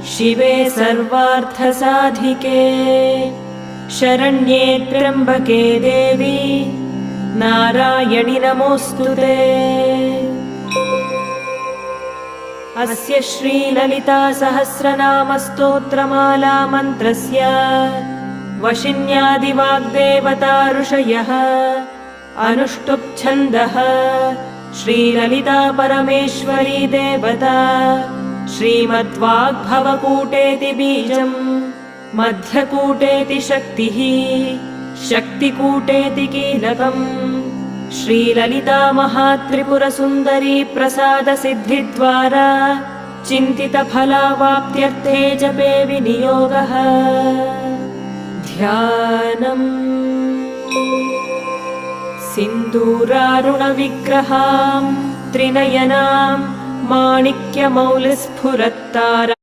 शिवे सर्वार्थसाधिके शरण्ये त्र्यम्बके देवी नारायणि नमोऽस्तुते। अस्य श्रीललिता सहस्रनामस्तोत्रमाला मन्त्रस्य वशिन्यादिवाग्देवता ऋषयः अनुष्टुप् छन्दः श्रीललिता परमेश्वरी देवता श्रीमद्वाग्भवकूटेति बीजम् मध्यकूटेति शक्तिः शक्तिकूटेति कीलकम् श्रीललिता महात्रिपुरसुन्दरी प्रसादसिद्धिद्वारा चिन्तितफलावाप्त्यर्थे जपे विनियोगः। ध्यानम् सिन्दूरारुणविग्रहां त्रिनयनां माणिक्यमौलिस्फुरत्तारा